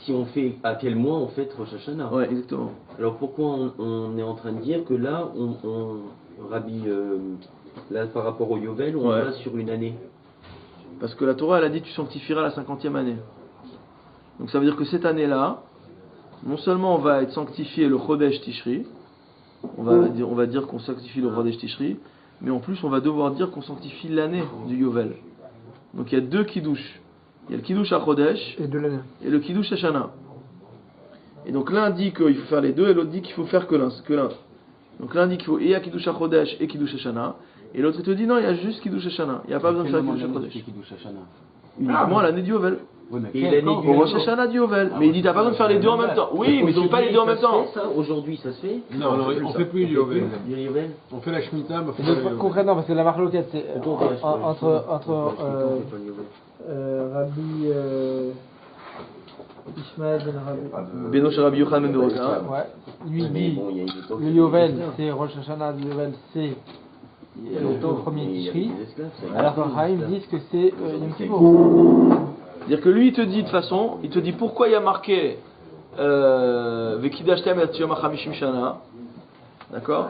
si on fait à quel mois on fait Rosh Hashanah. Ouais, exactement. Alors pourquoi on est en train de dire que là, Rabbi, là par rapport au Yovel, on va sur une année? Parce que la Torah elle a dit tu sanctifieras la 50e année. Donc ça veut dire que cette année-là, non seulement on va être sanctifié le Chodesh Tishri, on va dire qu'on sanctifie le Chodesh Tishri, mais en plus on va devoir dire qu'on sanctifie l'année du Yovel. Donc il y a deux kiddush. Il y a le kiddush à Chodesh Et de l'année. et le kiddush Hashanah. Et donc l'un dit qu'il faut faire les deux et l'autre dit qu'il faut faire que l'un. Donc l'un dit qu'il faut et à kiddush à Chodesh et kiddush Hashanah, et l'autre il te dit non, il y a juste kiddush Hashanah. Il n'y a pas besoin de faire kiddush à Chodesh. Uniquement l'année du Yovel. Oui, mais Et l'année du Au Rosh Hashanah du Yovel. Mais il dit t'as pas besoin de faire les deux en même temps. Oui, mais tu fais pas les deux en même temps. Aujourd'hui, ça se fait? Non, on fait plus du Yovel. Du Yovel? On fait la Shemitah, mais on fait pas le Yovel. Concrètement, parce que la marloquette, c'est Pourquoi on fait la entre Rabbi Ishmael ben Rabbi. Beno chez Rabbi Yochanan ben Rosa. Ouais. Lui Mais dit bon, il y a une époque, le Yovel, c'est Rosh Hashanah, le Yovel, c'est le premier Tishri. Alors que Chaim disent que c'est Yom Kippour. C'est-à-dire que lui il te dit de toute façon, il te dit pourquoi il y a marqué Vekidashtem et Yom HaChamishim Shana. D'accord?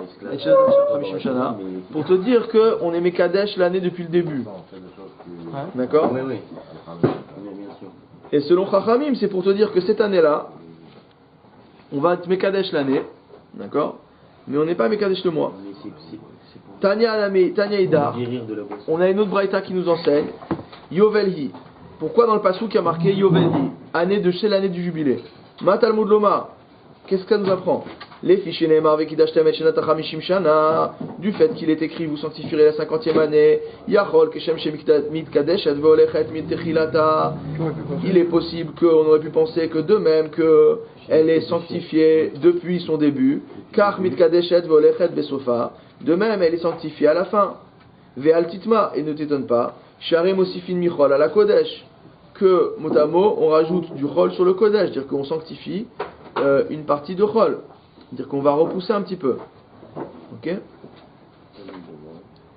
Pour te dire qu'on est Mekadesh l'année depuis le début. D'accord? Oui, oui. Bien sûr. Et selon Chachamim, c'est pour te dire que cette année-là, on va être Mekadesh l'année. D'accord? mais on n'est pas Mekadesh le mois. Mais c'est pour Tanya Alame, Tanya Idar, guérir de la boisson. on a une autre braïta qui nous enseigne, Yovelhi. Pourquoi dans le passage il y a marqué Yovelhi, année de chez l'année du jubilé? Ma Talmud Loma, qu'est-ce que ça nous apprend? Les fichiers Neymar Vekidashtem et Shenat Hamishim Shana, du fait qu'il est écrit, vous sanctifierez la 50e année, Yachol Keshem Shemit Kadesh Advolechet Mit Techilata. Il est possible qu'on aurait pu penser que de même qu'elle est sanctifiée depuis son début, car Mit Kadesh Advolechet Besofa, de même elle est sanctifiée à la fin. Ve'al Titma, et ne t'étonne pas, Sharem Osifin Michol à la Kodesh, que mot à mot on rajoute du Chol sur le Kodesh, c'est-à-dire qu'on sanctifie une partie de Chol. C'est-à-dire qu'on va repousser un petit peu. Ok?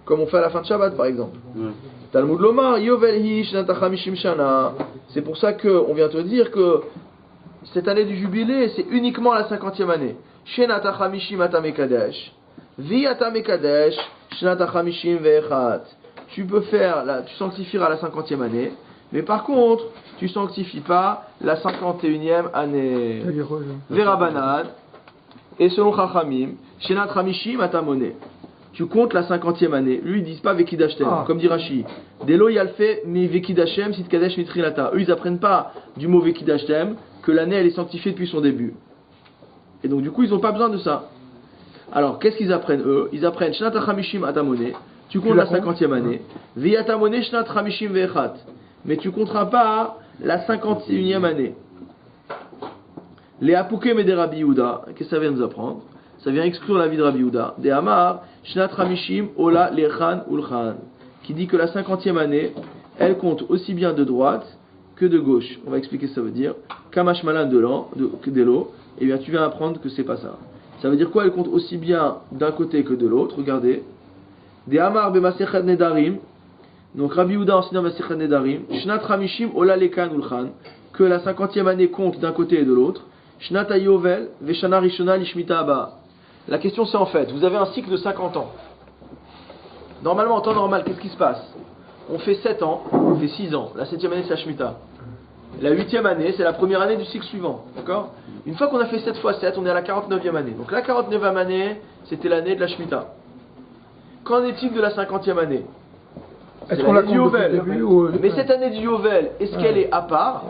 Comme on fait à la fin de Shabbat par exemple. Talmud Lomar, Yovelhi Shnata Chamishim Shana. C'est pour ça qu'on vient te dire que cette année du jubilé, c'est uniquement la 50e année. Shenata Chamishim Atamekadesh. Vi Atamekadesh, Shnata Chamishim Ve'echat. Tu peux faire, tu sanctifieras la 50e année, mais par contre, tu sanctifies pas la 51e année. Verabanan. Et selon Chachamim, Shenat Hamishim Atamone, tu comptes la 50e année. Lui, ils disent pas Vekidashtem, comme dit Rashi. Delo Yalfe, mais Vekidashem, Sitkadesh Mitrilata. Eux, ils apprennent pas du mot Vekidashtem que l'année, elle est sanctifiée depuis son début. Et donc, du coup, ils n'ont pas besoin de ça. Alors, qu'est-ce qu'ils apprennent, eux? Ils apprennent Shenat Hamishim Atamone, tu comptes la 50e année. Veyatamone Shenat Hamishim Ve'echat. Mais tu compteras pas la 51e année. Les Apoukem et des Rabbi Yehuda, qu'est-ce que ça vient nous apprendre? Ça vient exclure la vie de Rabbi Yehuda. Des Amar, Shnat Ramishim, Ola, Lechan, Ulchan, qui dit que la 50e année, elle compte aussi bien de droite que de gauche. On va expliquer ce que ça veut dire. Kamash Malan de l'eau, et bien tu viens apprendre que c'est pas ça. Ça veut dire quoi? Elle compte aussi bien d'un côté que de l'autre. Regardez. Des Amar, Bemasechet Nedarim, donc Rabbi Yehuda enseigne Masechet Nedarim, Shnat Ramishim, Ola, Lechan, Ulchan, que la 50e année compte d'un côté et de l'autre. Shnata Yovel, Veshana Rishona Lishmita Abba. La question c'est en fait, vous avez un cycle de 50 ans. Normalement, en temps normal, qu'est-ce qui se passe? On fait 7 ans, on fait 6 ans. La 7e année, c'est la Shemitah. La 8e année, c'est la première année du cycle suivant. D'accord? Une fois qu'on a fait 7 fois 7, on est à la 49e année. Donc la 49e année, c'était l'année de la Shemitah. Qu'en est-il de la 50e année? C'est l'année du Yovel. Mais cette année du Yovel, est-ce qu'elle est à part?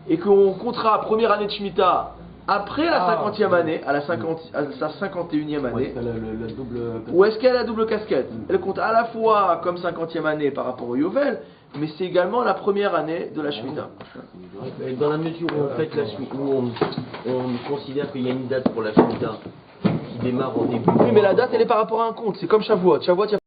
Et qu'on comptera première année de Shemitah après la 50e année, à sa 51e année, ou est-ce qu'elle a la double casquette? Elle compte à la fois comme 50e année par rapport au Yovel, mais c'est également la première année de la Shemitah. Dans la mesure où, en fait, on considère qu'il y a une date pour la Shemitah qui démarre en début. Oui, mais la date elle est par rapport à un compte, c'est comme Shavuot. Shavuot, il y a